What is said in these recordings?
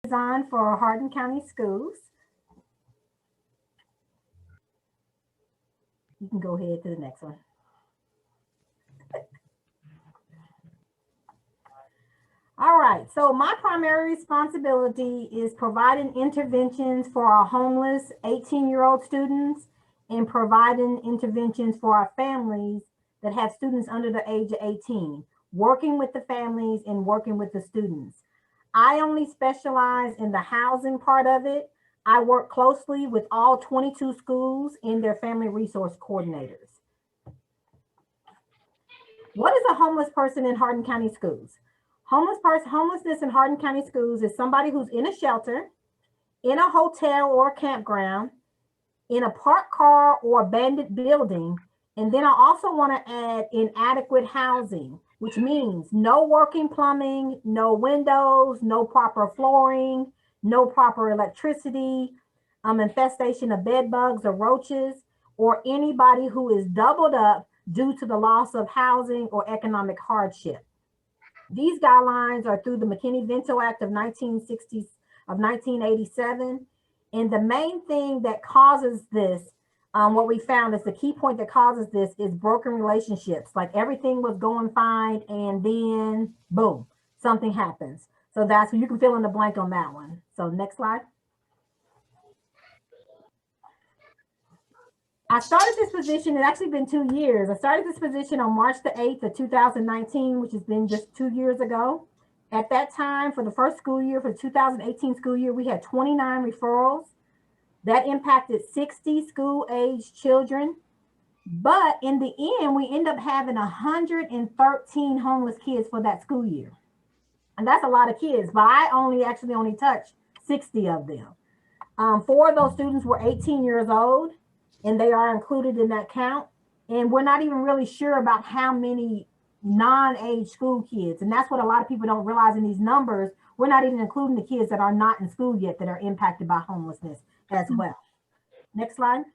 Liaison for Hardin County Schools. You can go ahead to the next one. All right, so my primary responsibility is providing interventions for our homeless 18-year-old students and providing interventions for our families that have students under the age of 18, working with the families and working with the students. I only specialize in the housing part of it. I work closely with all 22 schools and their family resource coordinators. What is a homeless person in Hardin County Schools? Homelessness in Hardin County Schools is somebody who's in a shelter, in a hotel or a campground, in a parked car or abandoned building. And then I also want to add inadequate housing, which means no working plumbing, no windows, no proper flooring, no proper electricity, infestation of bed bugs or roaches, or anybody who is doubled up due to the loss of housing or economic hardship. These guidelines are through the McKinney-Vento Act of 1987. And the main thing that causes this, what we found is the key point that causes this is broken relationships. Like everything was going fine and then boom, something happens. So that's you can fill in the blank on that one. So next slide. I started this position, it's actually been 2 years. I started this position on March the 8th of 2019, which has been just 2 years ago. At that time, for the first school year, for the 2018 school year, we had 29 referrals. That impacted 60 school-age children. But in the end, we end up having 113 homeless kids for that school year. And that's a lot of kids, but I only touched 60 of them. 4 of those students were 18 years old, and they are included in that count. And we're not even really sure about how many non-age school kids. And that's what a lot of people don't realize in these numbers. We're not even including the kids that are not in school yet that are impacted by homelessness as well. Next slide.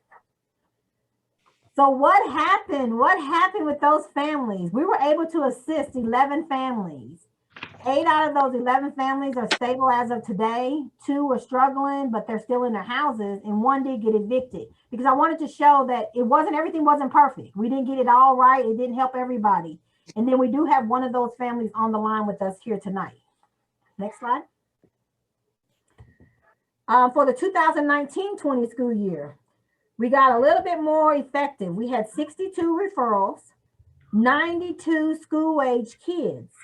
So what happened? What happened with those families? We were able to assist 11 families. 8 out of those 11 families are stable as of today. 2 are struggling, but they're still in their houses, and 1 did get evicted because I wanted to show that everything wasn't perfect. We didn't get it all right. It didn't help everybody. And then we do have one of those families on the line with us here tonight. Next slide. For the 2019-20 school year, we got a little bit more effective. We had 62 referrals, 92 school-age kids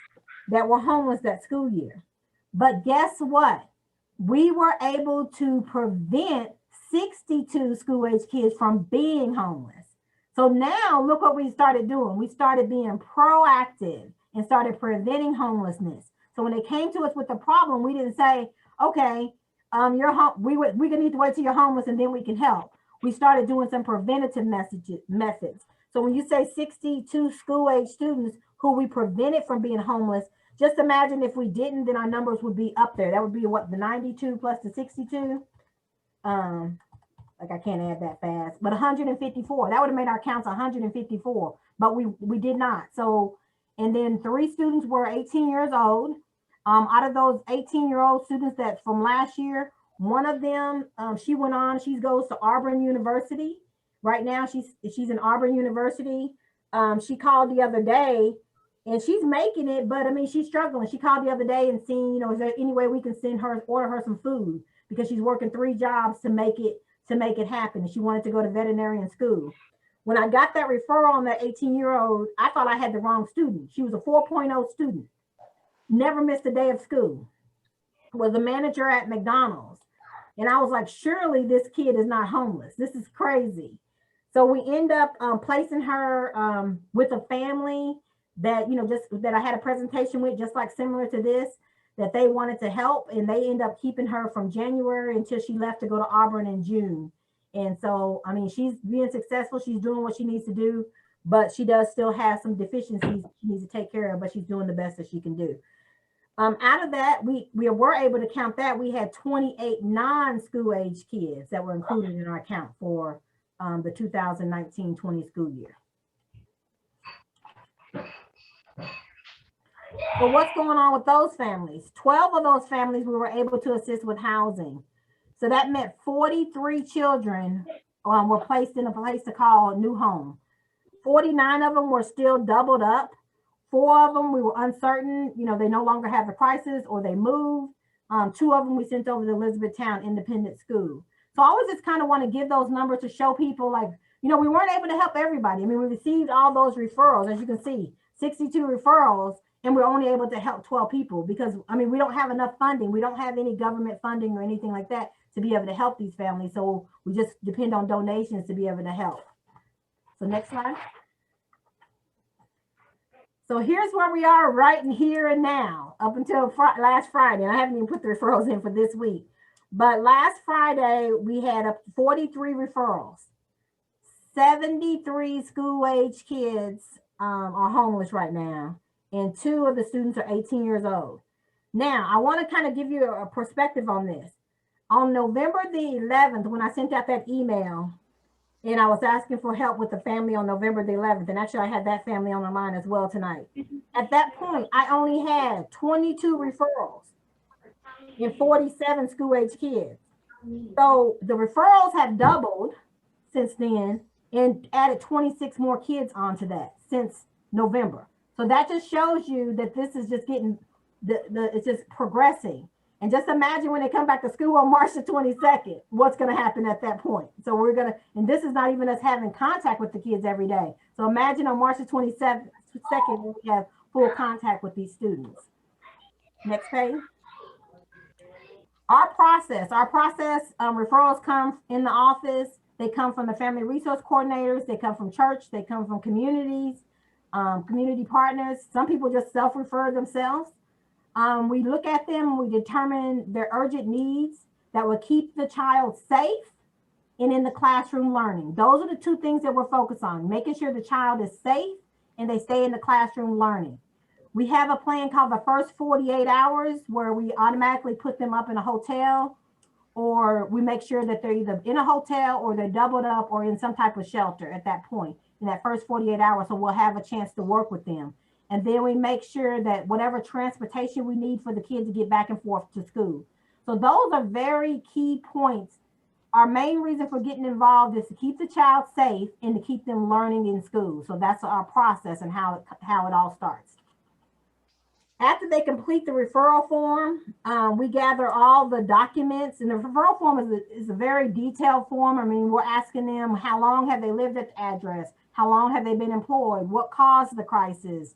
that were homeless that school year. But guess what? We were able to prevent 62 school-age kids from being homeless. So now look what we started doing. We started being proactive and started preventing homelessness. So when they came to us with the problem, we didn't say, okay, we're gonna need to wait till you're homeless and then we can help. We started doing some preventative methods. So when you say 62 school-age students who we prevented from being homeless, just imagine if we didn't, then our numbers would be up there. That would be what, the 92 plus the 62? Like I can't add that fast, but 154. That would have made our counts 154, but we did not. So, and then 3 students were 18 years old. Out of those 18-year-old students that from last year, one of them, she went on, she goes to Auburn University. Right now, she's in Auburn University. She called the other day and she's making it, but I mean, she's struggling. She called the other day and seen, is there any way we can order her some food because she's working 3 jobs to make it happen. And she wanted to go to veterinarian school. When I got that referral on that 18-year-old, I thought I had the wrong student. She was a 4.0 student, never missed a day of school, was a manager at McDonald's. And I was like, surely this kid is not homeless. This is crazy. So we end up placing her with a family that, that I had a presentation with, just like similar to this, that they wanted to help. And they end up keeping her from January until she left to go to Auburn in June. And so, I mean, she's being successful. She's doing what she needs to do, but she does still have some deficiencies she needs to take care of, but she's doing the best that she can do. Out of that, we were able to count that. We had 28 non-school age kids that were included in our count for the 2019-20 school year. So what's going on with those families? 12 of those families we were able to assist with housing. So that meant 43 children were placed in a place to call a new home. 49 of them were still doubled up. 4 of them we were uncertain, they no longer have the crisis or they moved. 2 of them we sent over to Elizabethtown Independent School. So I always just kind of want to give those numbers to show people like, we weren't able to help everybody. I mean, we received all those referrals, as you can see, 62 referrals, and we're only able to help 12 people because, we don't have enough funding. We don't have any government funding or anything like that to be able to help these families. So we just depend on donations to be able to help. So next slide. So here's where we are right in here and now, up until last Friday. I haven't even put the referrals in for this week. But last Friday, we had up 43 referrals. 73 school-age kids are homeless right now, and 2 of the students are 18 years old. Now, I want to kind of give you a perspective on this. On November the 11th, when I sent out that email, and I was asking for help with the family on November the 11th, and actually I had that family on the line as well tonight. At that point, I only had 22 referrals and 47 school-age kids. So the referrals have doubled since then and added 26 more kids onto that since November. So that just shows you that this is just getting, it's just progressing. And just imagine when they come back to school on March the 22nd, what's going to happen at that point. So we're going to, and this is not even us having contact with the kids every day. So imagine on March the 22nd, when we have full contact with these students. Next page. Our process, referrals come in the office. They come from the family resource coordinators. They come from church. They come from communities, community partners. Some people just self-refer themselves. We look at them, we determine their urgent needs that will keep the child safe and in the classroom learning. Those are the 2 things that we're focused on, making sure the child is safe and they stay in the classroom learning. We have a plan called the first 48 hours where we automatically put them up in a hotel, or we make sure that they're either in a hotel or they're doubled up or in some type of shelter at that point in that first 48 hours. So we'll have a chance to work with them. And then we make sure that whatever transportation we need for the kids to get back and forth to school. So those are very key points. Our main reason for getting involved is to keep the child safe and to keep them learning in school. So that's our process and how it all starts. After they complete the referral form, we gather all the documents, and the referral form is a very detailed form. I mean, we're asking them how long have they lived at the address? How long have they been employed? What caused the crisis?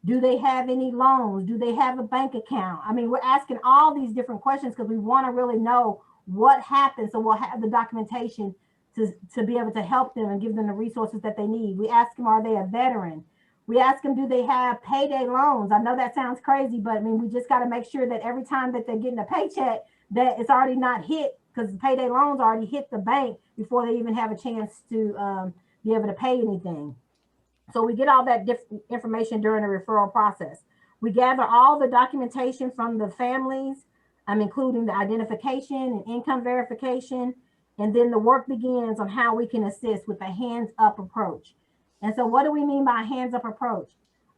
Do they have any loans? Do they have a bank account? I mean, we're asking all these different questions because we want to really know what happened. So we'll have the documentation to be able to help them and give them the resources that they need. We ask them, are they a veteran? We ask them, do they have payday loans? I know that sounds crazy, but I mean, we just got to make sure that every time that they're getting a paycheck, that it's already not hit, because payday loans already hit the bank before they even have a chance to be able to pay anything. So we get all that information during the referral process. We gather all the documentation from the families, including the identification and income verification. And then the work begins on how we can assist with a hands-up approach. And so what do we mean by a hands-up approach?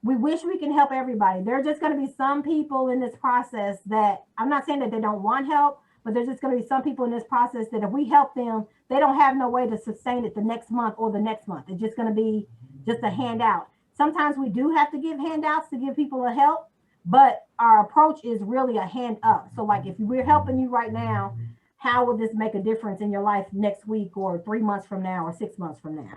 We wish we can help everybody. There are just going to be some people in this process that, I'm not saying that they don't want help, but there's just going to be some people in this process that if we help them, they don't have no way to sustain it the next month or the next month. It's just going to be just a handout. Sometimes we do have to give handouts to give people a help, but our approach is really a hand up. So like if we're helping you right now, how will this make a difference in your life next week or 3 months from now or 6 months from now?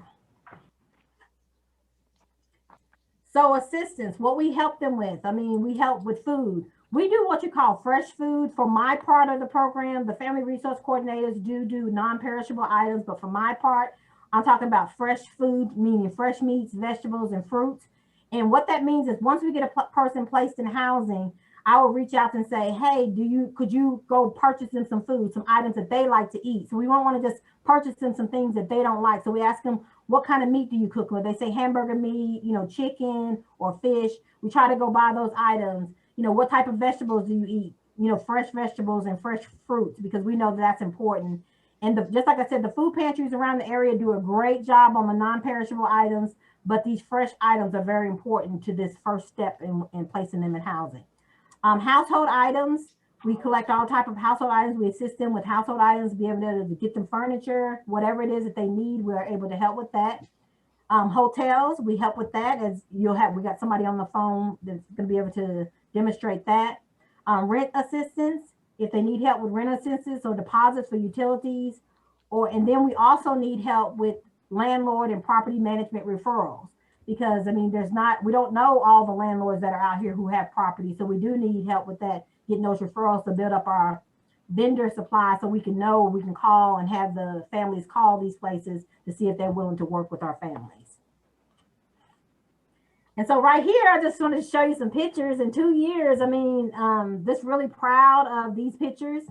So assistance, what we help them with, we help with food. We do what you call fresh food. For my part of the program, the family resource coordinators do non-perishable items, but for my part, I'm talking about fresh food, meaning fresh meats, vegetables, and fruits. And what that means is once we get a person placed in housing, I will reach out and say, hey, could you go purchase them some food, some items that they like to eat? So we won't want to just purchase them some things that they don't like. So we ask them, what kind of meat do you cook with? They say hamburger meat, chicken or fish. We try to go buy those items. What type of vegetables do you eat? Fresh vegetables and fresh fruits, because we know that's important. And just like I said, the food pantries around the area do a great job on the non-perishable items. but these fresh items are very important to this first step in placing them in housing. Household items, we collect all type of household items. We assist them with household items, be able to get them furniture, whatever it is that they need, we are able to help with that. Hotels, we help with that, as we got somebody on the phone that's going to be able to demonstrate that. Rent assistance, if they need help with rent assistance or deposits for utilities, and then we also need help with landlord and property management referrals, because I mean, we don't know all the landlords that are out here who have property. So we do need help with that, getting those referrals to build up our vendor supply, so we can call and have the families call these places to see if they're willing to work with our families. And so right here, I just wanted to show you some pictures in 2 years. I mean, just really proud of these pictures.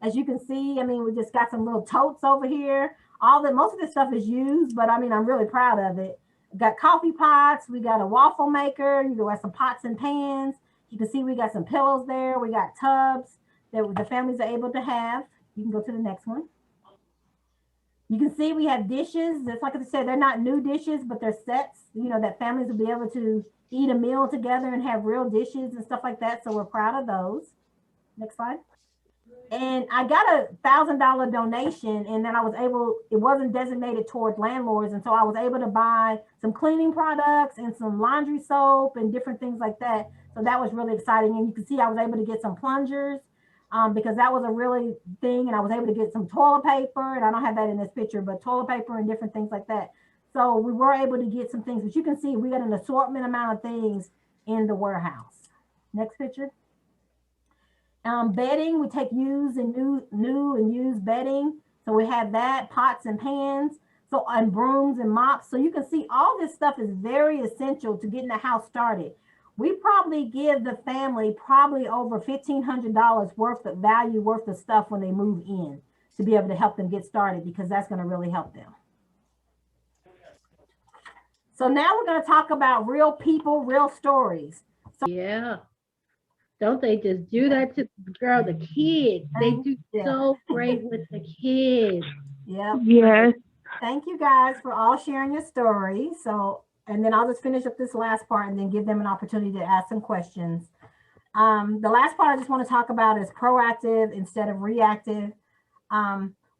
As you can see, I mean, we just got some little totes over here. Most of this stuff is used, but I mean, I'm really proud of it. We got coffee pots, we got a waffle maker, you got some pots and pans. You can see we got some pillows there, we got tubs that the families are able to have. You can go to the next one. You can see we have dishes. Just like I said, they're not new dishes, but they're sets, that families will be able to eat a meal together and have real dishes and stuff like that. So we're proud of those. Next slide. And I got a $1,000 donation, and then it wasn't designated towards landlords. And so I was able to buy some cleaning products and some laundry soap and different things like that. So that was really exciting. And you can see I was able to get some plungers, because that was a really thing. And I was able to get some toilet paper, and I don't have that in this picture, but toilet paper and different things like that. So we were able to get some things, but you can see we got an assortment amount of things in the warehouse. Next picture. Bedding, we take used and new and used bedding. So we have that, pots and pans, and brooms and mops. So you can see all this stuff is very essential to getting the house started. We probably give the family over $1,500 worth of stuff when they move in, to be able to help them get started, because that's going to really help them. So now we're going to talk about real people, real stories. So, yeah. Don't they just do that to the kids? They do so great with the kids. Yeah. Yes. Thank you guys for all sharing your story. So, and then I'll just finish up this last part and then give them an opportunity to ask some questions. The last part I just want to talk about is proactive instead of reactive.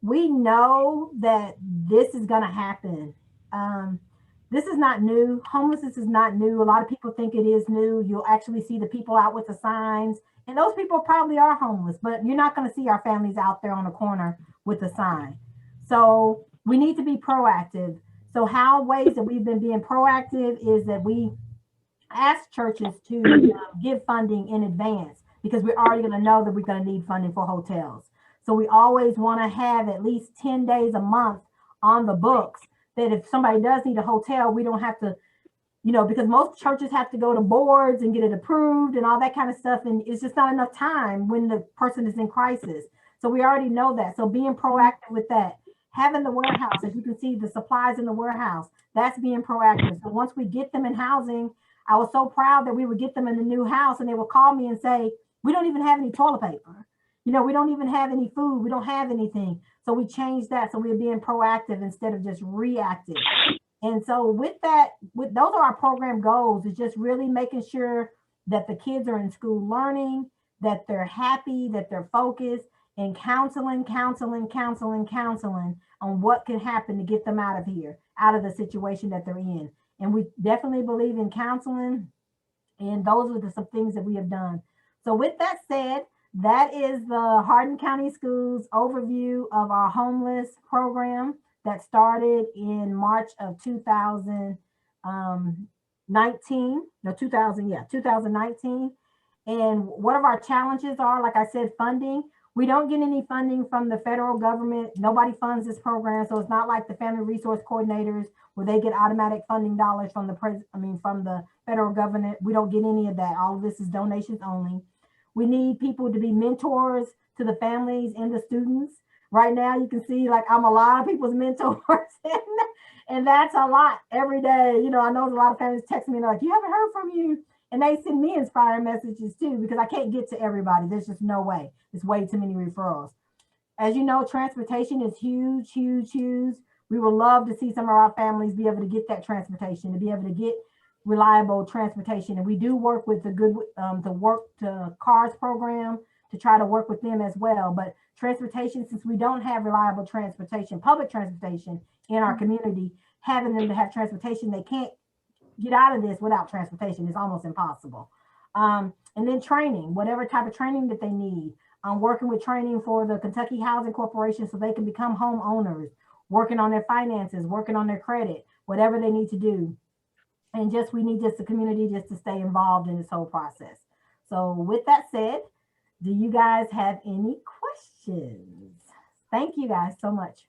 We know that this is going to happen. This is not new. Homelessness is not new. A lot of people think it is new. You'll actually see the people out with the signs, and those people probably are homeless, but you're not going to see our families out there on the corner with a sign. So we need to be proactive. So ways that we've been being proactive is that we ask churches to give funding in advance, because we're already going to know that we're going to need funding for hotels. So we always want to have at least 10 days a month on the books, that if somebody does need a hotel, we don't have to, because most churches have to go to boards and get it approved and all that kind of stuff. And it's just not enough time when the person is in crisis. So we already know that. So being proactive with that, having the warehouse, as you can see, the supplies in the warehouse, that's being proactive. So once we get them in housing, I was so proud that we would get them in the new house, and they would call me and say, we don't even have any toilet paper. We don't even have any food. We don't have anything. So we changed that. So we're being proactive instead of just reactive. And so with those are our program goals, is just really making sure that the kids are in school learning, that they're happy, that they're focused, and counseling on what can happen to get them out of here, out of the situation that they're in. And we definitely believe in counseling. And those are some things that we have done. So with that said, that is the Hardin County Schools overview of our homeless program that started in March of 2019. And what of our challenges are, like I said, funding. We don't get any funding from the federal government. Nobody funds this program. So it's not like the family resource coordinators where they get automatic funding dollars from from the federal government. We don't get any of that. All of this is donations only. We need people to be mentors to the families and the students. Right now, you can see I'm a lot of people's mentors, and that's a lot every day. I know a lot of families text me like, you haven't heard from you. And they send me inspiring messages too, because I can't get to everybody. There's just no way. It's way too many referrals. As you know, transportation is huge. we would love to see some of our families be able to get that transportation, to be able to get reliable transportation. And we do work with the Work to Cars program to try to work with them as well. But transportation, since we don't have reliable transportation, public transportation in our community, having them to have transportation, they can't get out of this without transportation. It's almost impossible. And then training, whatever type of training that they need. Working with training for the Kentucky Housing Corporation so they can become homeowners, working on their finances, working on their credit, whatever they need to do. And just, we need just the community just to stay involved in this whole process. So with that said, do you guys have any questions? Thank you guys so much.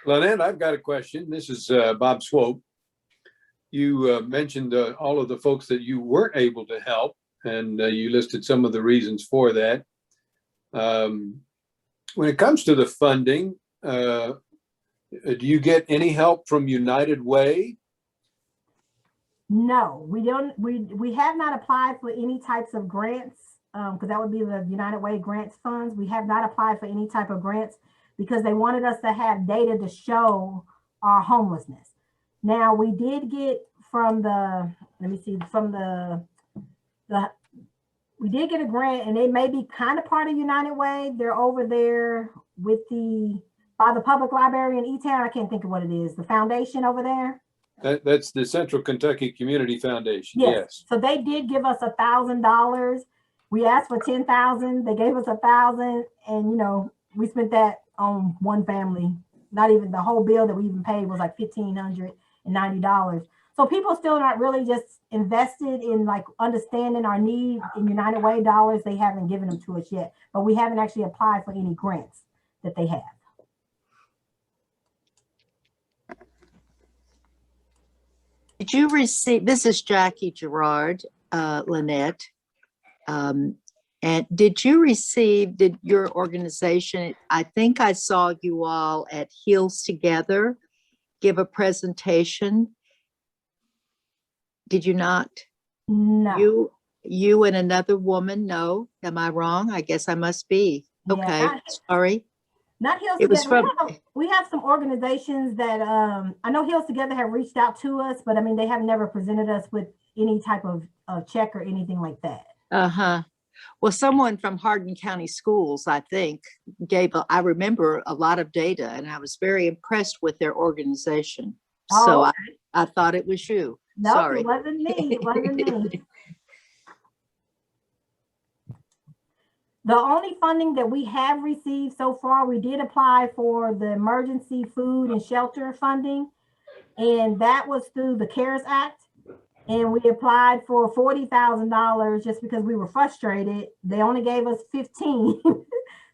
Lynnette, I've got a question. This is Bob Swope. You mentioned all of the folks that you weren't able to help, and you listed some of the reasons for that. When it comes to the funding, do you get any help from United Way? No, we don't. We have not applied for any types of grants, because that would be the United Way grants funds. We have not applied for any type of grants because they wanted us to have data to show our homelessness. Now, we did get from the, let me see, from we did get a grant, and they may be kind of part of United Way. They're over there with by the public library in E-Town. I can't think of what it is. The foundation over there. That's the Central Kentucky Community Foundation. Yes. So they did give us $1,000. We asked for 10,000. They gave us 1,000, and we spent that on one family. Not even the whole bill that we even paid was like $1,590. So people still not really just invested in like understanding our need in United Way dollars. They haven't given them to us yet, but we haven't actually applied for any grants that they have. Did you receive, this is Jackie Gerard, Lynnette, and did your organization, I think I saw you all at Heals Together give a presentation. Did you not? No. You and another woman? No. Am I wrong? I guess I must be. Okay. Yeah, Sorry. Not Heals It was Together. from, we have some organizations that I know Heals Together have reached out to us, but I mean, they have never presented us with any type of check or anything like that. uh-huh. Well, someone from Hardin County Schools, I think, I remember a lot of data, and I was very impressed with their organization. So okay. I thought it was you. No, Sorry. it wasn't me. It wasn't me. The only funding that we have received so far, we did apply for the emergency food and shelter funding, and that was through the CARES Act. And we applied for $40,000 just because we were frustrated. They only gave us 15.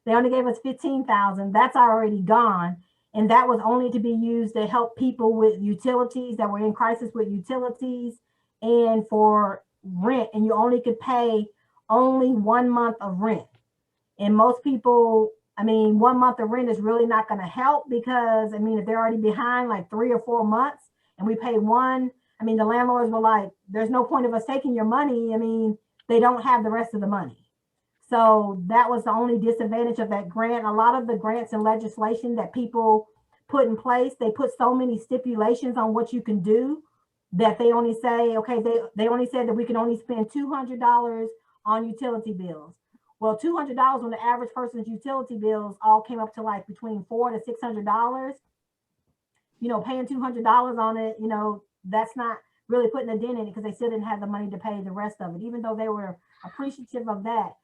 They only gave us 15,000. That's already gone. And that was only to be used to help people with utilities that were in crisis with utilities and for rent. And you only could pay only 1 month of rent. And most people, I mean, 1 month of rent is really not going to help because, I mean, if they're already behind like 3 or 4 months and we paid one, I mean, the landlords were like, there's no point of us taking your money. I mean, they don't have the rest of the money. So that was the only disadvantage of that grant. A lot of the grants and legislation that people put in place, they put so many stipulations on what you can do that they only say, okay, they only said that we can only spend $200 on utility bills. Well, $200 on the average person's utility bills all came up to like between $400 to $600. Paying $200 on it, that's not really putting a dent in it because they still didn't have the money to pay the rest of it, even though they were appreciative of that.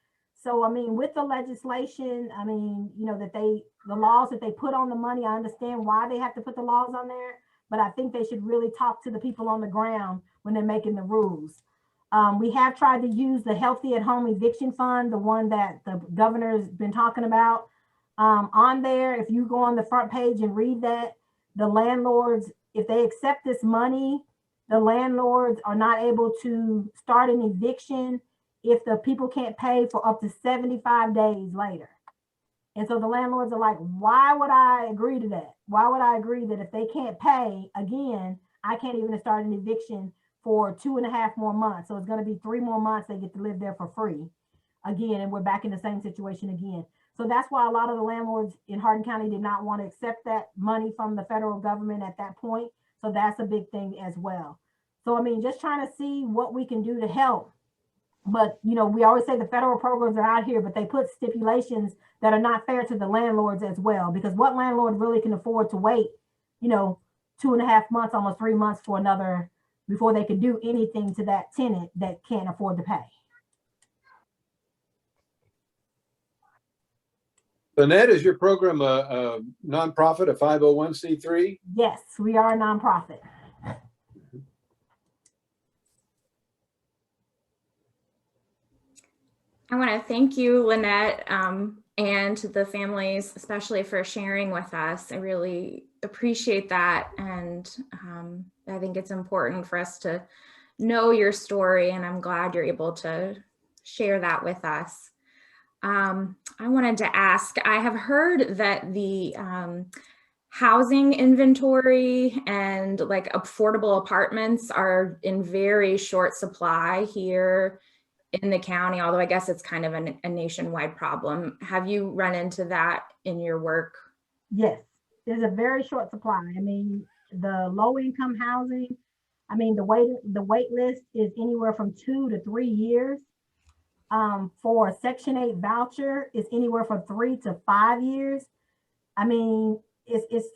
So, I mean, with the legislation, I mean, that the laws that they put on the money, I understand why they have to put the laws on there, but I think they should really talk to the people on the ground when they're making the rules. We have tried to use the Healthy at Home Eviction Fund, the one that the governor's been talking about. On there, if you go on the front page and read that, the landlords, if they accept this money, the landlords are not able to start an eviction if the people can't pay for up to 75 days later. And so the landlords are like, why would I agree to that? Why would I agree that if they can't pay again, I can't even start an eviction for 2.5 more months? So it's going to be 3 more months they get to live there for free. again, and we're back in the same situation again. So that's why a lot of the landlords in Hardin County did not want to accept that money from the federal government at that point. So that's a big thing as well. So, I mean, just trying to see what we can do to help. But, you know, we always say the federal programs are out here, but they put stipulations that are not fair to the landlords as well, because what landlord really can afford to wait, you know, 2.5 months, almost 3 months for another, before they can do anything to that tenant that can't afford to pay. Lynnette, is your program a nonprofit, a 501c3? Yes, we are a nonprofit. I want to thank you, Lynnette, and the families, especially for sharing with us. I really appreciate that. And I think it's important for us to know your story, and I'm glad you're able to share that with us. I wanted to ask, I have heard that the housing inventory and like affordable apartments are in very short supply here in the county, although I guess it's kind of a nationwide problem. Have you run into that in your work? Yes, there's a very short supply. I mean, the low income housing, I mean, the wait list is anywhere from 2 to 3 years. For a Section 8 voucher is anywhere from 3 to 5 years. I mean, it's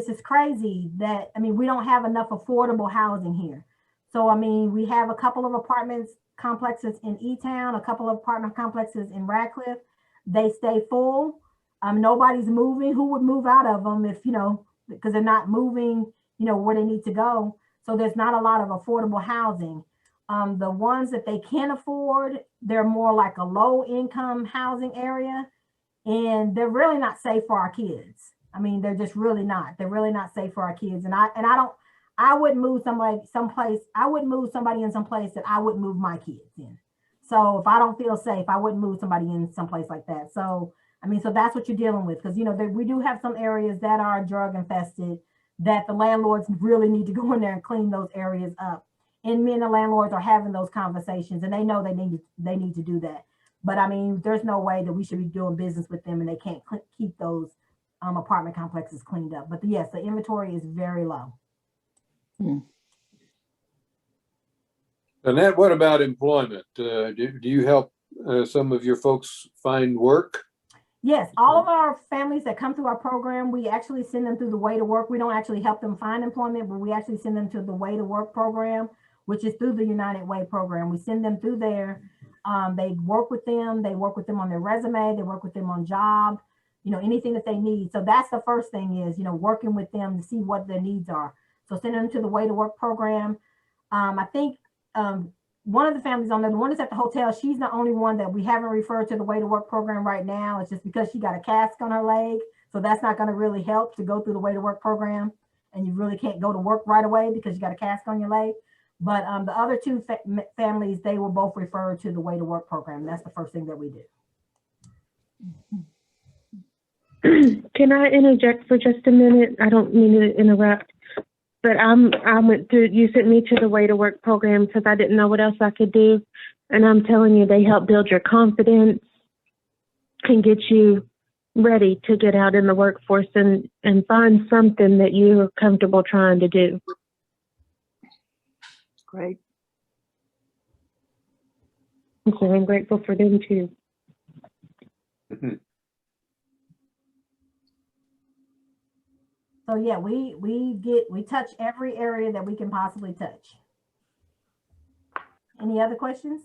just crazy that, I mean, we don't have enough affordable housing here. So, I mean, we have a couple of apartments complexes in E-Town, a couple of apartment complexes in Radcliffe. They stay full. Nobody's moving. Who would move out of them if, you know, because they're not moving, you know, where they need to go. So there's not a lot of affordable housing. The ones that they can afford, they're more like a low income housing area, and they're really not safe for our kids. I mean, they're just really not. They're really not safe for our kids. And I wouldn't move somebody someplace. I wouldn't move somebody in some place that I wouldn't move my kids in. So if I don't feel safe, I wouldn't move somebody in someplace like that. So, I mean, so that's what you're dealing with, because, you know, we do have some areas that are drug infested that the landlords really need to go in there and clean those areas up. And me and the landlords are having those conversations, and they know they need to do that. But I mean, there's no way that we should be doing business with them and they can't keep those apartment complexes cleaned up. But yes, the inventory is very low. Lynnette, what about employment? Do you help some of your folks find work? Yes, all of our families that come through our program, we actually send them through the Way to Work. We don't actually help them find employment, but we actually send them to the Way to Work program, which is through the United Way program. We send them through there. They work with them. They work with them on their resume. They work with them on job, you know, anything that they need. So that's the first thing is, you know, working with them to see what their needs are. So send them to the Way to Work program. I think one of the families on there, the one that's at the hotel, she's the only one that we haven't referred to the Way to Work program right now. It's just because she got a cast on her leg. So that's not going to really help to go through the Way to Work program. And you really can't go to work right away because you got a cast on your leg. But the other two families, they were both referred to the Way to Work program. That's the first thing that we do. Can I interject for just a minute? I don't mean to interrupt, but I went through, you sent me to the Way to Work program because I didn't know what else I could do. And I'm telling you, they help build your confidence and get you ready to get out in the workforce and find something that you're comfortable trying to do. Great. So I'm grateful for them too. So yeah, we touch every area that we can possibly touch. Any other questions?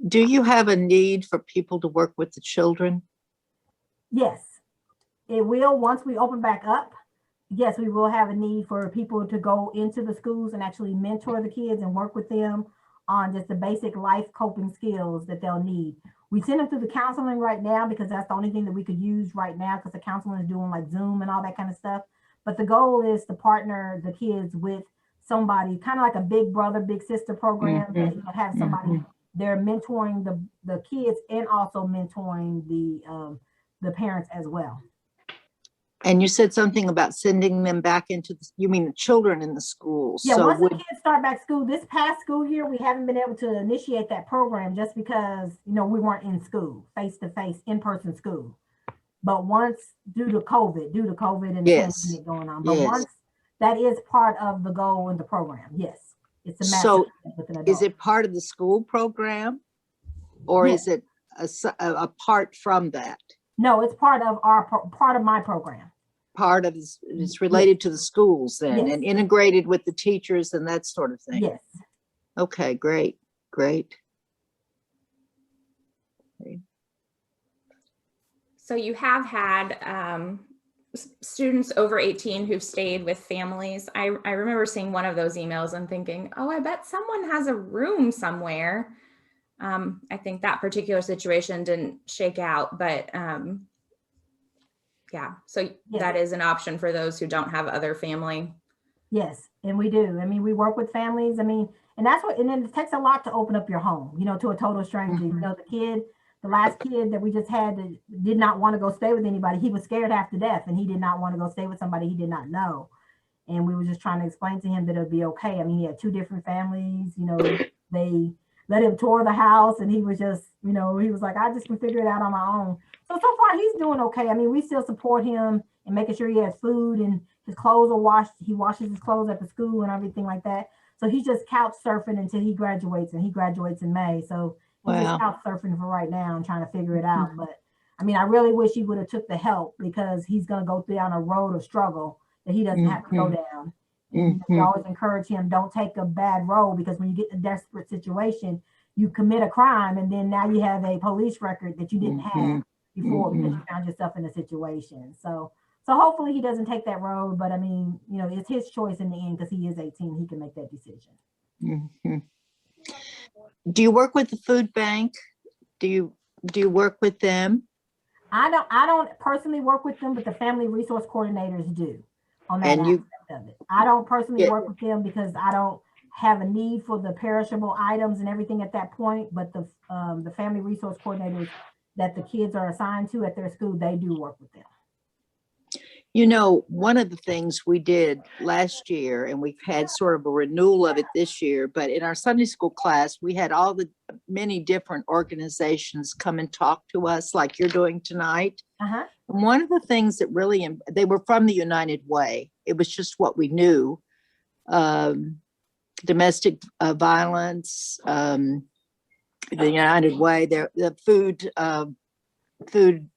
Do you have a need for people to work with the children? Yes, it will. Once we open back up, yes, we will have a need for people to go into the schools and actually mentor the kids and work with them on just the basic life coping skills that they'll need. We send them through the counseling right now because that's the only thing that we could use right now, because the counseling is doing like Zoom and all that kind of stuff. But the goal is to partner the kids with somebody, kind of like a big brother, big sister program, that you have somebody there mentoring the kids and also mentoring the parents as well. And you said something about sending them back into the, you mean the children in the schools? Yeah, So once the would, kids start back school, this past school year, we haven't been able to initiate that program just because, you know, we weren't in school, face-to-face, in-person school. But once, due to COVID and the yes, pandemic going on, but yes. once that is part of the goal in the program, yes. It's a match So with an adult. is it part of the school program? Or Yes. is it apart from that? No, it's part of my program. Part of, it's related to the schools then, Yes. and integrated with the teachers and that sort of thing? Yes. Okay, great, great. So you have had students over 18 who've stayed with families. I remember seeing one of those emails and thinking, oh, I bet someone has a room somewhere. I think that particular situation didn't shake out, but yeah, so that is an option for those who don't have other family. Yes, and we do. I mean, we work with families. I mean, and that's what, and then it takes a lot to open up your home, you know, to a total stranger. You know, the last kid that we just had that did not want to go stay with anybody. He was scared half to death and he did not want to go stay with somebody he did not know. And we were just trying to explain to him that it'll be okay. I mean, he had 2 different families, you know, they let him tour the house and he was just, you know, he was like, I just can figure it out on my own. So far he's doing okay. I mean, we still support him and making sure he has food and his clothes are washed. He washes his clothes at the school and everything like that. So he's just couch surfing until he graduates, and he graduates in May. So he's just couch surfing for right now and trying to figure it out. But I mean, I really wish he would have took the help, because he's going to go down a road of struggle that he doesn't have to go down. And we always encourage him, don't take a bad road, because when you get in a desperate situation, you commit a crime and then now you have a police record that you didn't have before because you found yourself in a situation. So hopefully he doesn't take that road, but I mean, you know, it's his choice in the end, because he is 18, he can make that decision. Do you work with the food bank? Do you work with them? I don't personally work with them, but the family resource coordinators do on that aspect of it. I don't personally work with them because I don't have a need for the perishable items and everything at that point, but the family resource coordinators that the kids are assigned to at their school, they do work with them. You know, one of the things we did last year, and we've had sort of a renewal of it this year, but in our Sunday school class, we had all the many different organizations come and talk to us like you're doing tonight. And one of the things that really, they were from the United Way. It was just what we knew. Domestic violence, the United Way, the food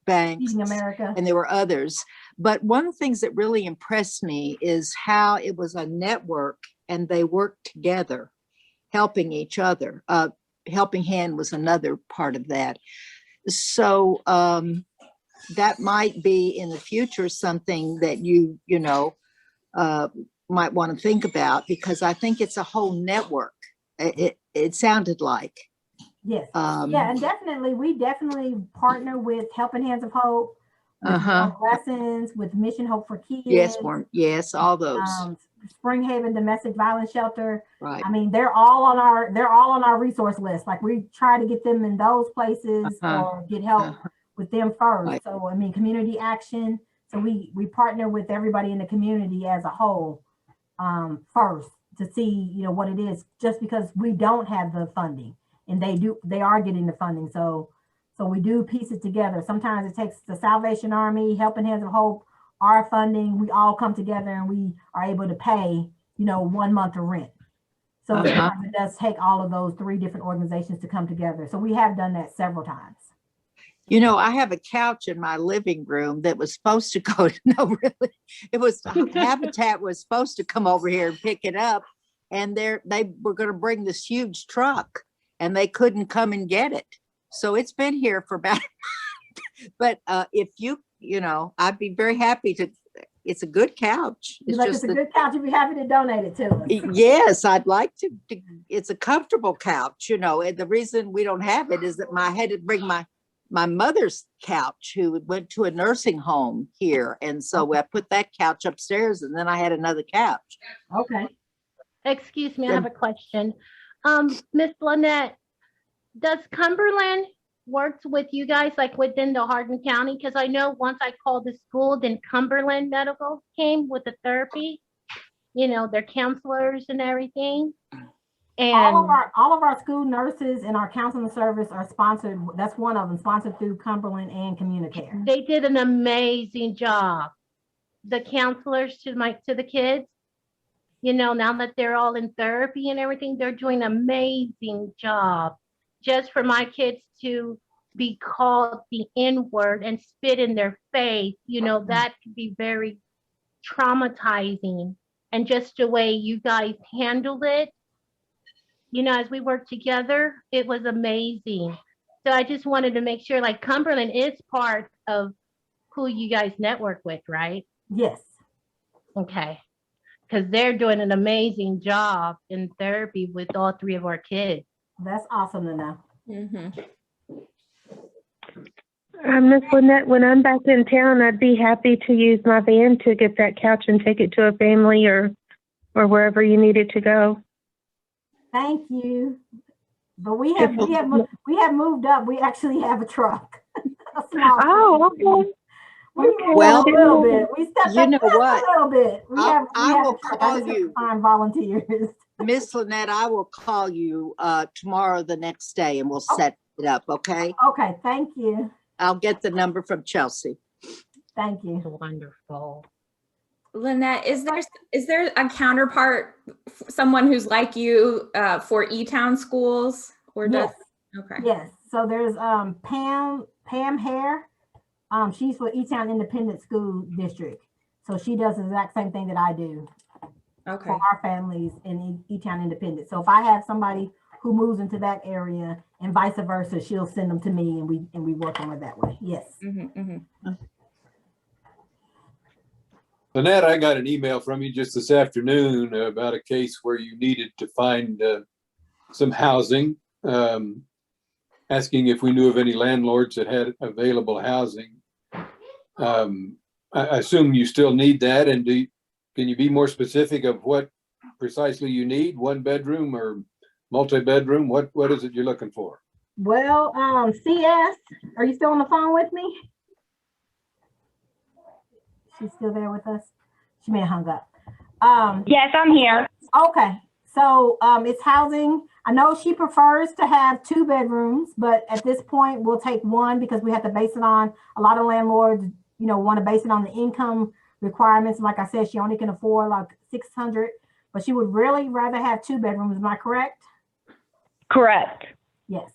banks, Feeding America, and there were others. But one of the things that really impressed me is how it was a network and they worked together, helping each other. Helping Hand was another part of that. So that might be in the future something that you might want to think about, because I think it's a whole network. It sounded like. Yes. Yeah, and definitely, we definitely partner with Helping Hands of Hope, with Lessons, with Mission Hope for Kids. Yes, all those. Spring Haven Domestic Violence Shelter. Right. I mean, they're all on our resource list. Like, we try to get them in those places or get help with them first. Right. So I mean, community action. So we partner with everybody in the community as a whole first to see, you know, what it is, just because we don't have the funding and they are getting the funding. So we do piece it together. Sometimes it takes the Salvation Army, Helping Hands of Hope, our funding. We all come together and we are able to pay, you know, 1 month of rent. So sometimes it does take all of those 3 different organizations to come together. So we have done that several times. You know, I have a couch in my living room that was supposed to go, no, really, it was Habitat was supposed to come over here and pick it up. And they were going to bring this huge truck and they couldn't come and get it. So it's been here for about, but if you know, I'd be very happy to, it's a good couch. It's a good couch. You'd be happy to donate it to us. Yes, I'd like to, it's a comfortable couch, you know, and the reason we don't have it is that I had to bring my mother's couch, who went to a nursing home here. And so I put that couch upstairs and then I had another couch. Okay. Excuse me, I have a question. Miss Lynnette, does Cumberland worked with you guys, like within the Hardin County? Because I know once I called the school, then Cumberland Medical came with the therapy, you know, their counselors and everything. And All of our school nurses and our counseling service are sponsored. That's one of them, sponsored through Cumberland and Communicare. they did an amazing job. The counselors to the kids, you know, now that they're all in therapy and everything, they're doing an amazing job. Just for my kids to be called the N-word and spit in their face, you know, that could be very traumatizing. And just the way you guys handled it, you know, as we worked together, it was amazing. So I just wanted to make sure, like, Cumberland is part of who you guys network with, right? Yes. Okay. Because they're doing an amazing job in therapy with all 3 of our kids. That's awesome to know. Miss Lynnette, when I'm back in town, I'd be happy to use my van to get that couch and take it to a family or wherever you need it to go. Thank you. But we have moved up. We actually have a truck. A small Oh, truck. okay. We moved Well, up a little bit. We stepped you up know just what? a little bit. I will a truck. call I just have to you. find volunteers. Miss Lynnette, I will call you tomorrow, the next day, and we'll set it up, okay? Okay, thank you. I'll get the number from Chelsea. Thank you. Wonderful. Lynnette, is there a counterpart, someone who's like you for E-Town schools? Or does Yes. Okay. Yes. So there's Pam Hare. She's for E-Town Independent School District. So she does the exact same thing that I do Okay. for our families in E-Town Independent. So if I have somebody who moves into that area and vice versa, she'll send them to me and we work on it that way. Yes. Lynnette, I got an email from you just this afternoon about a case where you needed to find some housing, asking if we knew of any landlords that had available housing. I assume you still need that, and can you be more specific of what precisely you need? 1 bedroom or multi-bedroom? What is it you're looking for? Well, CS, are you still on the phone with me? She's still there with us? She may have hung up. Yes, I'm here. Okay, so it's housing. I know she prefers to have 2 bedrooms, but at this point we'll take 1 because we have to base it on, a lot of landlords, you know, want to base it on the income requirements. Like I said, she only can afford like 600, but she would really rather have 2 bedrooms. Am I correct? Correct. Yes.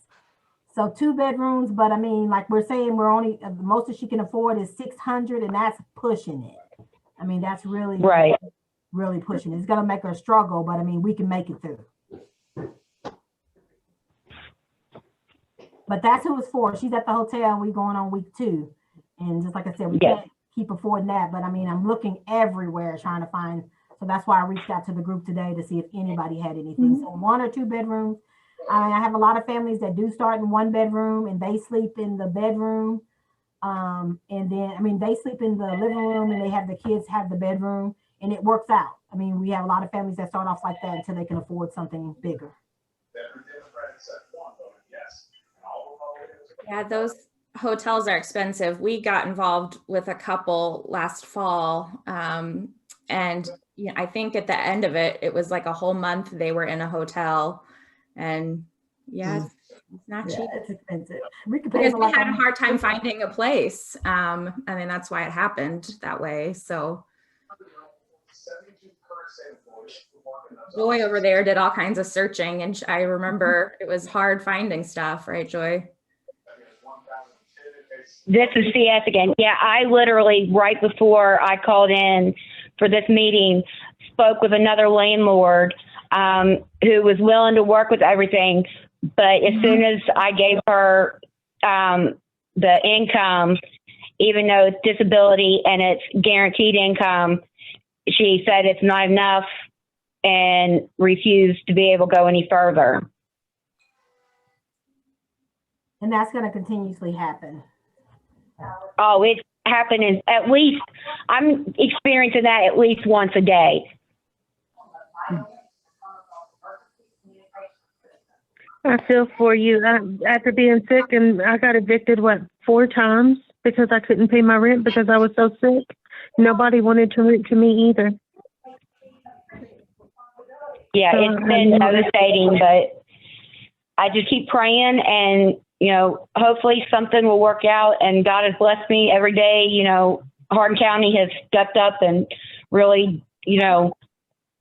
So 2 bedrooms, but I mean, like we're saying, we're only, the most that she can afford is 600, and that's pushing it. I mean, that's really, Right. really pushing it. It's going to make her struggle, but I mean, we can make it through. But that's who it's for. She's at the hotel. We going on week 2. And just like I said, we Yes. can't keep affording that. But I mean, I'm looking everywhere trying to find. So that's why I reached out to the group today to see if anybody had anything. So 1 or 2 bedrooms. I have a lot of families that do start in 1 bedroom and they sleep in the bedroom. And then, I mean, they sleep in the living room and they have the kids have the bedroom, and it works out. I mean, we have a lot of families that start off like that until they can afford something bigger. Yeah, those hotels are expensive. We got involved with a couple last fall. And you know, I think at the end of it, it was like a whole month they were in a hotel. And yes, it's not cheap. It's expensive. We could pay Because for we like had a hard time finding a place. I mean, that's why it happened that way. So Joy over there did all kinds of searching, and I remember it was hard finding stuff, right, Joy? This is CS again. Yeah, I literally, right before I called in for this meeting, spoke with another landlord who was willing to work with everything. But as soon as I gave her the income, even though it's disability and it's guaranteed income, she said it's not enough and refused to be able to go any further. And that's going to continuously happen. Oh, it's happening at least, I'm experiencing that at least once a day. I feel for you. After being sick, and I got evicted, 4 times because I couldn't pay my rent because I was so sick. Nobody wanted to rent to me either. Yeah, it's been devastating, but I just keep praying, and, you know, hopefully something will work out. And God has blessed me every day. You know, Hardin County has stepped up and really, you know,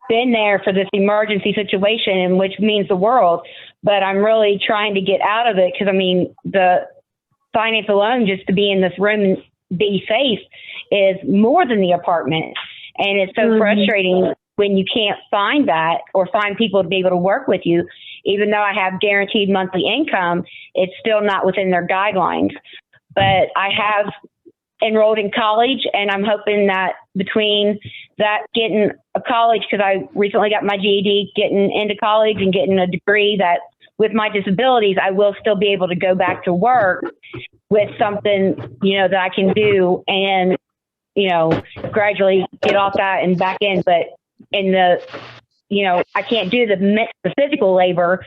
been there for this emergency situation, which means the world. But I'm really trying to get out of it because, I mean, the finance alone, just to be in this room and be safe, is more than the apartment. And it's so frustrating when you can't find that or find people to be able to work with you. Even though I have guaranteed monthly income, it's still not within their guidelines. But I have enrolled in college, and I'm hoping that between that, getting a college, because I recently got my GED, getting into college and getting a degree, that with my disabilities, I will still be able to go back to work with something, you know, that I can do, and, you know, gradually get off that and back in. But in the, you know, I can't do the physical labor.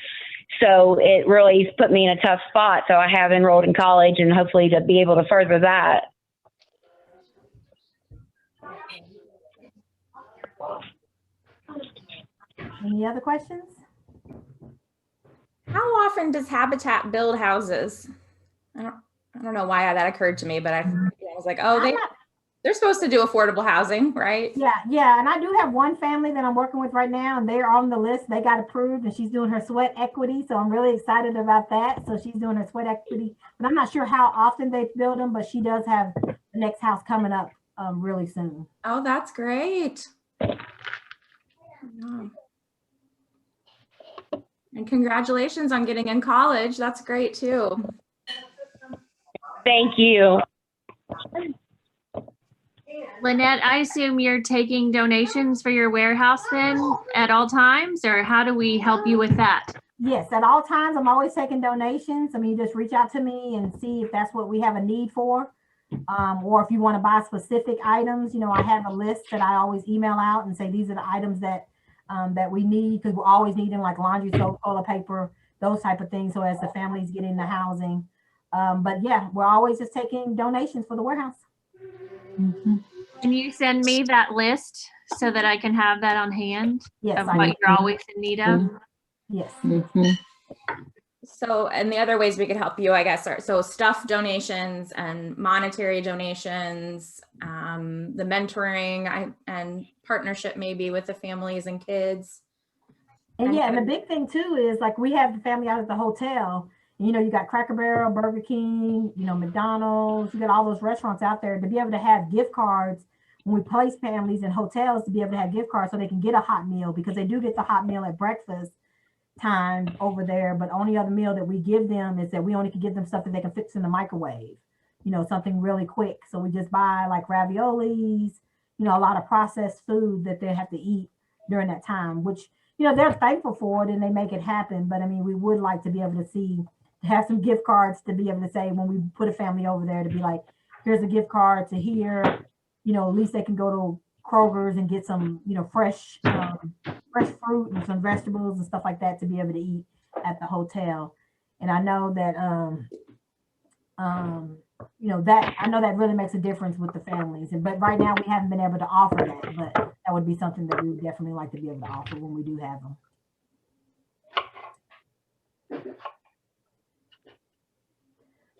So it really put me in a tough spot. So I have enrolled in college, and hopefully to be able to further that. Any other questions? How often does Habitat build houses? I don't know why that occurred to me, but I was like, oh, they're supposed to do affordable housing, right? Yeah. And I do have one family that I'm working with right now, and they're on the list. They got approved, and she's doing her sweat equity. So I'm really excited about that. So she's doing her sweat equity, but I'm not sure how often they build them, but she does have the next house coming up really soon. Oh, that's great. And congratulations on getting in college. That's great too. Thank you. Lynnette, I assume you're taking donations for your warehouse then at all times, or how do we help you with that? Yes, at all times, I'm always taking donations. I mean, just reach out to me and see if that's what we have a need for. Or if you want to buy specific items, you know, I have a list that I always email out and say, these are the items that that we need, because we're always needing like laundry soap, toilet paper, those type of things. So as the families get into housing. But yeah, we're always just taking donations for the warehouse. Can you send me that list so that I can have that on hand? Yes, of what you're always in need of? Yes. So, and the other ways we could help you, I guess, are so stuff donations and monetary donations, the mentoring and partnership maybe with the families and kids. And yeah, and the big thing too is like we have the family out at the hotel. You know, you got Cracker Barrel, Burger King, you know, McDonald's, you got all those restaurants out there. To be able to have gift cards when we place families in hotels, to be able to have gift cards so they can get a hot meal, because they do get the hot meal at breakfast time over there, but only other meal that we give them is that we only can give them stuff that they can fix in the microwave, you know, something really quick. So we just buy like raviolis, you know, a lot of processed food that they have to eat during that time, which, you know, they're thankful for it and they make it happen. But I mean, we would like to be able to have some gift cards to be able to say when we put a family over there, to be like, here's a gift card to here, you know, at least they can go to Kroger's and get some, you know, fresh fruit and some vegetables and stuff like that to be able to eat at the hotel. And I know that you know, that I know that really makes a difference with the families. But right now we haven't been able to offer that, but that would be something that we would definitely like to be able to offer when we do have them.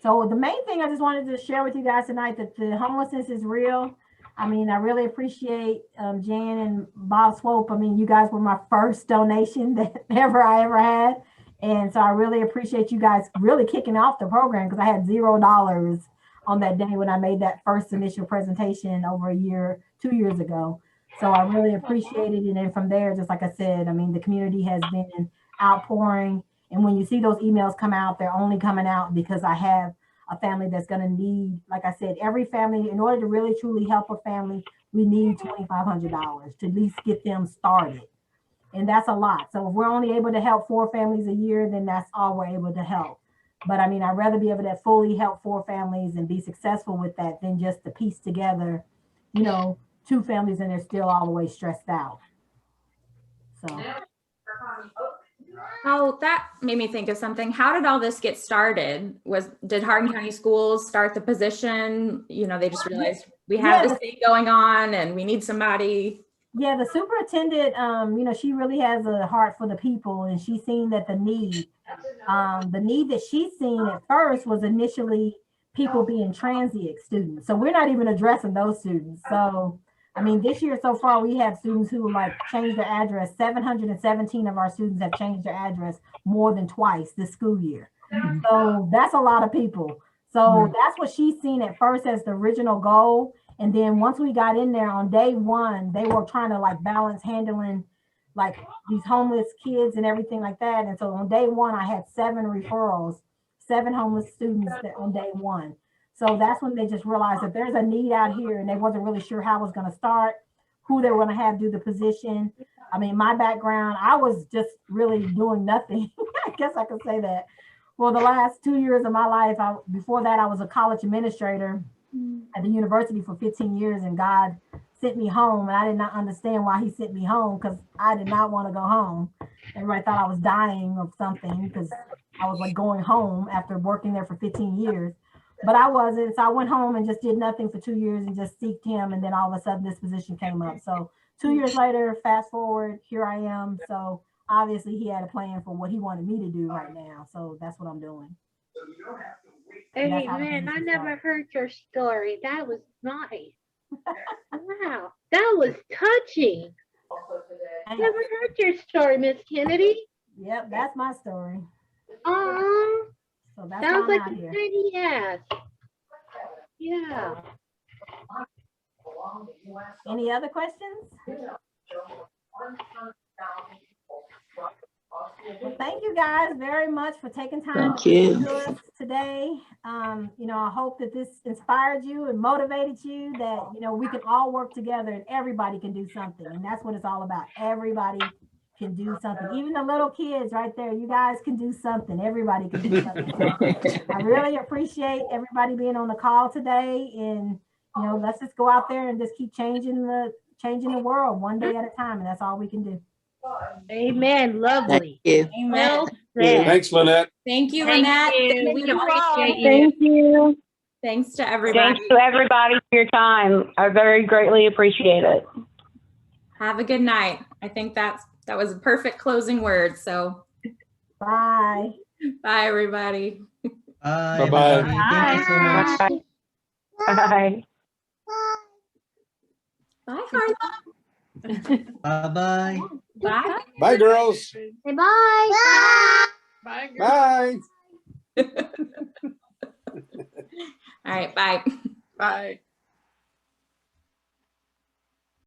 So the main thing I just wanted to share with you guys tonight, that the homelessness is real. I mean, I really appreciate Jan and Bob Swope. I mean, you guys were my first donation that I ever had. And so I really appreciate you guys really kicking off the program, because I had $0 on that day when I made that first initial presentation over 2 years ago. So I really appreciate it. And then from there, just like I said, I mean, the community has been outpouring. And when you see those emails come out, they're only coming out because I have a family that's going to need, like I said, every family, in order to really truly help a family, we need $2,500 to at least get them started. And that's a lot. So if we're only able to help 4 families a year, then that's all we're able to help. But I mean, I'd rather be able to fully help 4 families and be successful with that than just to piece together, you know, 2 families and they're still all the way stressed out. So. Oh, that made me think of something. How did all this get started? Did Hardin County Schools start the position? You know, they just realized we have this thing going on and we need somebody. Yeah, the superintendent, you know, she really has a heart for the people, and she's seen that the need that she's seen at first was initially people being transient students. So we're not even addressing those students. So, I mean, this year so far, we have students who like changed their address. 717 of our students have changed their address more than twice this school year. So that's a lot of people. So that's what she's seen at first as the original goal. And then once we got in there on day one, they were trying to like balance handling like these homeless kids and everything like that. And so on day one, I had 7 referrals, 7 homeless students that on day one. So that's when they just realized that there's a need out here, and they wasn't really sure how it was going to start, who they were going to have do the position. I mean, my background, I was just really doing nothing. I guess I could say that. Well, the last 2 years of my life, before that, I was a college administrator at the university for 15 years, and God sent me home, and I did not understand why he sent me home, because I did not want to go home. Everybody thought I was dying of something because I was like going home after working there for 15 years. But I wasn't. So I went home and just did nothing for 2 years and just seeked him. And then all of a sudden this position came up. So 2 years later, fast forward, here I am. So obviously he had a plan for what he wanted me to do right now. So that's what I'm doing. Hey man, I never heard your story. That was nice. Wow, that was touching. I never heard your story, Miss Kennedy. Yep, that's my story. So that's sounds like out a here. tiny ass. Yeah. Any other questions? Well, thank you guys very much for taking time to listen to us today. You know, I hope that this inspired you and motivated you, that, you know, we can all work together and everybody can do something. And that's what it's all about. Everybody can do something. Even the little kids right there, you guys can do something. Everybody can do something. So I really appreciate everybody being on the call today. And, you know, let's just go out there and just keep changing the world one day at a time. And that's all we can do. Amen. Lovely. Thank you. Amen. Well said. Thanks, Lynnette. Thank you, Thank Lynnette. you. We appreciate you. Thank you. Thanks to everybody. Thanks to everybody for your time. I very greatly appreciate it. Have a good night. I think that was a perfect closing word. So Bye. bye, everybody. Bye. Bye-bye. Everybody. Thank you so much. Bye. Bye, Hardin. Bye-bye. Bye. Bye, girls. Say bye. Bye. Bye. All right. Bye. Bye.